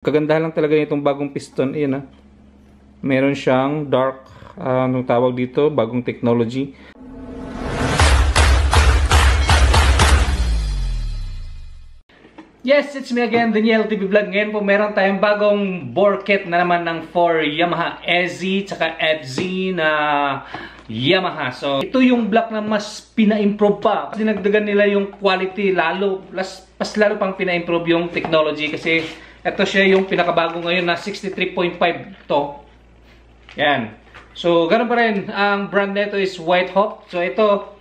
Kagandahan lang talaga nitong bagong piston, yun meron siyang dark, anong tawag dito, bagong technology. Yes, it's me again, Daniel TV Vlog. Ngayon po meron tayong bagong bore kit na naman ng for Yamaha EZ tsaka FZ na Yamaha. So, ito yung block na mas pina-improve pa. Dinagdagan nila yung quality, lalo pang pina-improve yung technology kasi ito siya yung pinakabago ngayon na 63.5 to. Yan. So, ganun pa rin. Ang brand nito is White Hawk. So, ito,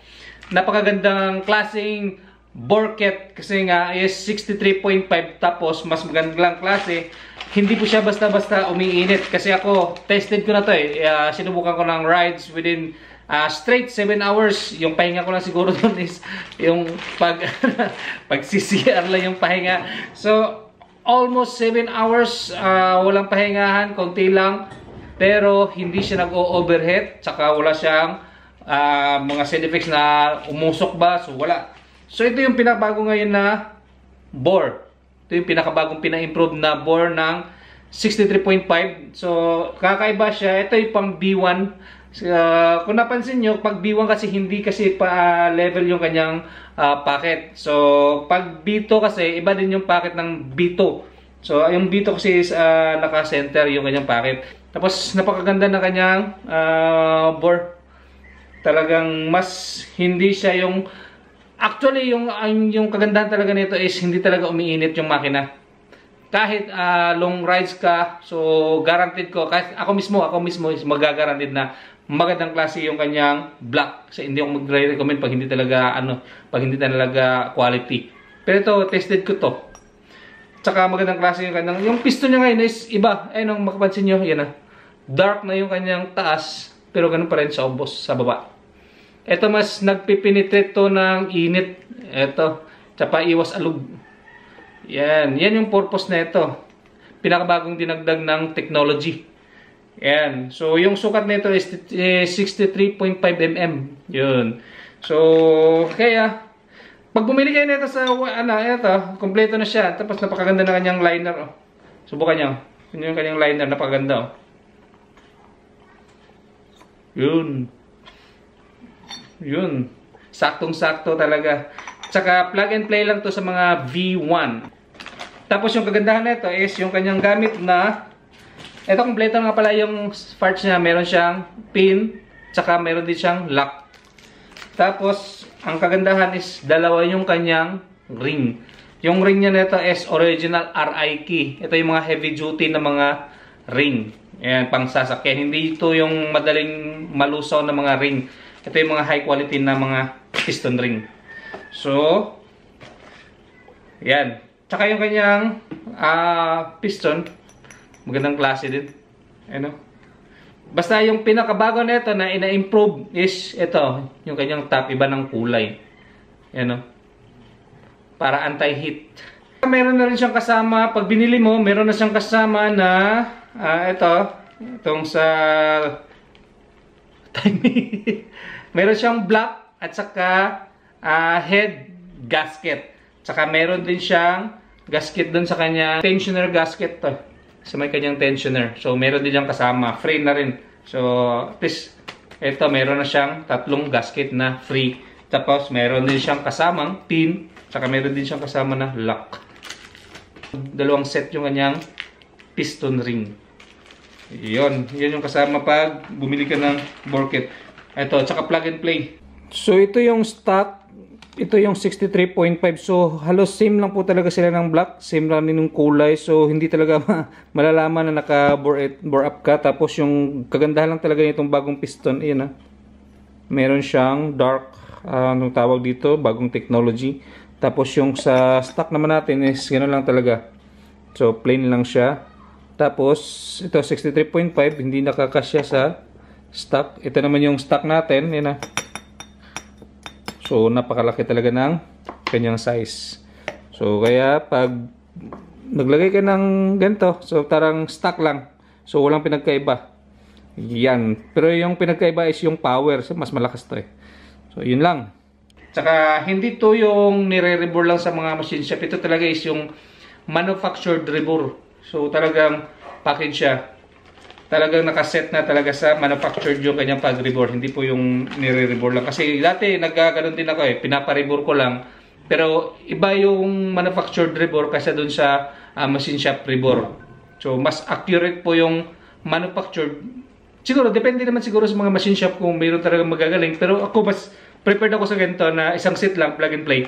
napakagandang klaseng bore kit kasi nga is 63.5 tapos mas magandang klase. Hindi po siya basta-basta umiinit kasi ako, tested ko na to sinubukan ko ng rides within straight 7 hours. Yung pahinga ko lang siguro doon is yung pag CCR lang yung pahinga. So, almost 7 hours, walang pahingahan, konti lang. Pero hindi siya nag-overheat, tsaka wala siyang mga side effects na umusok ba, so wala. So ito yung pinakabago ngayon na bore. Ito yung pinakabagong pina-improve na bore ng 63.5. So kakaiba siya. Ito yung pang B1. Kung napansin nyo, pag B1 kasi hindi kasi pa level yung kanyang packet. So pag B2 kasi iba din yung packet ng B2. So yung B2 kasi is naka-center yung kanyang packet. Tapos napakaganda ng kanyang bore. Talagang mas hindi siya yung actually yung kagandahan talaga nito is hindi talaga umiinit yung makina. Kahit long rides ka, so guaranteed ko, kahit ako mismo is magagaranteed na magandang klase yung kanyang block. Kasi hindi ako magre-recommend pag hindi talaga quality. Pero ito, tested ko to. Tsaka magandang klase yung kanyang, yung piston niya ngayon is iba. Ayun ang makapansin nyo, yan dark na yung kanyang taas, pero ganun pa rin sa obos, sa baba. Ito mas nagpipinitrate to ng init. Ito, tsaka iwas alog. Yan yung purpose na ito. Pinakabagong dinagdag ng technology. Yan. So, yung sukat nito is 63.5 mm. Yun. So, kaya pag bumili kayo nito sa ito, kompleto na siya. Tapos napakaganda na kanyang liner. Subukan niyo. Yun yung kanyang liner, napakaganda. Yun. Saktong-sakto talaga. Tsaka plug and play lang to sa mga V1. Tapos yung kagandahan nito is yung kanyang gamit na ito, kompleto nga pala yung parts niya. Meron siyang pin, tsaka meron din siyang lock. Tapos ang kagandahan is dalawa yung kanyang ring. Yung ring niya nito is original RI key. Ito yung mga heavy duty na mga ring. Ayan, pang sasakyan. Hindi ito yung madaling malusaw na mga ring. Ito yung mga high quality na mga piston ring. So, yan. Tsaka yung kanyang piston, magandang klase din. Basta yung pinakabago nito na ina-improve is ito, yung kanyang top, iba ng kulay. Para anti-heat. Meron na rin siyang kasama, pag binili mo, meron na siyang kasama na itong sa meron siyang block at saka head gasket. Tsaka meron din siyang gasket dun sa kanya, tensioner gasket to. Sa may kanyang tensioner. So meron din siyang kasama, free na rin. So at least ito meron na siyang tatlong gasket na free. Tapos meron din siyang kasamang pin, tsaka meron din siyang kasama na lock. Dalawang set yung kanyang piston ring. Yan yung kasama pag bumili ka ng bore kit. Ito, tsaka plug and play. So ito yung stock. Ito yung 63.5. So halos same lang po talaga sila ng block. Same lang din yung kulay. So hindi talaga malalaman na naka-bore up ka. Tapos yung kagandahan lang talaga nitong bagong piston. Ayan meron siyang dark, anong tawag dito, bagong technology. Tapos yung sa stock naman natin is gano'n lang talaga. So plain lang siya. Tapos, ito 63.5, hindi nakakasya sa stock. Ito naman yung stock natin. Yan So, napakalaki talaga ng kanyang size. So, kaya pag naglagay ka ng ganito, so tarang stock lang. So, walang pinagkaiba. Yan. Pero yung pinagkaiba is yung power. So, mas malakas to So, yun lang. Tsaka, hindi to yung nire-rebore lang sa mga machine shop. Ito talaga is yung manufactured rebore. So talagang package siya. Talagang nakaset na talaga sa manufactured yung kanyang pag-rebore. Hindi po yung nire-rebore lang. Kasi dati nagkakaroon din ako pinapa-rebore ko lang. Pero iba yung manufactured rebore kaysa dun sa machine shop rebore. So mas accurate po yung manufactured. Siguro, depende naman siguro sa mga machine shop kung mayroon talagang magagaling. Pero ako mas prepared ako sa ganito na isang set lang, plug and play.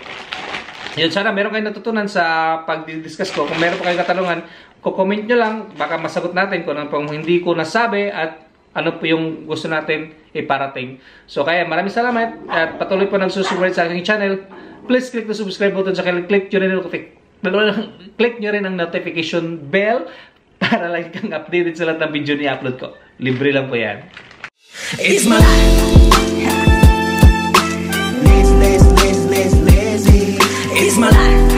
Yun, sana meron kayong natutunan sa pag-discuss ko. Kung meron pa kayong katanungan, comment nyo lang, baka masagot natin kung ano pong hindi ko nasabi at ano po yung gusto natin iparating. So kaya maraming salamat at patuloy po nagsusubscribe sa aking channel. Please click the subscribe button at click nyo rin ang notification bell para lagi kang updated sa lahat ng video ni upload ko. Libre lang po yan. It's my life. Lazy. It's my life.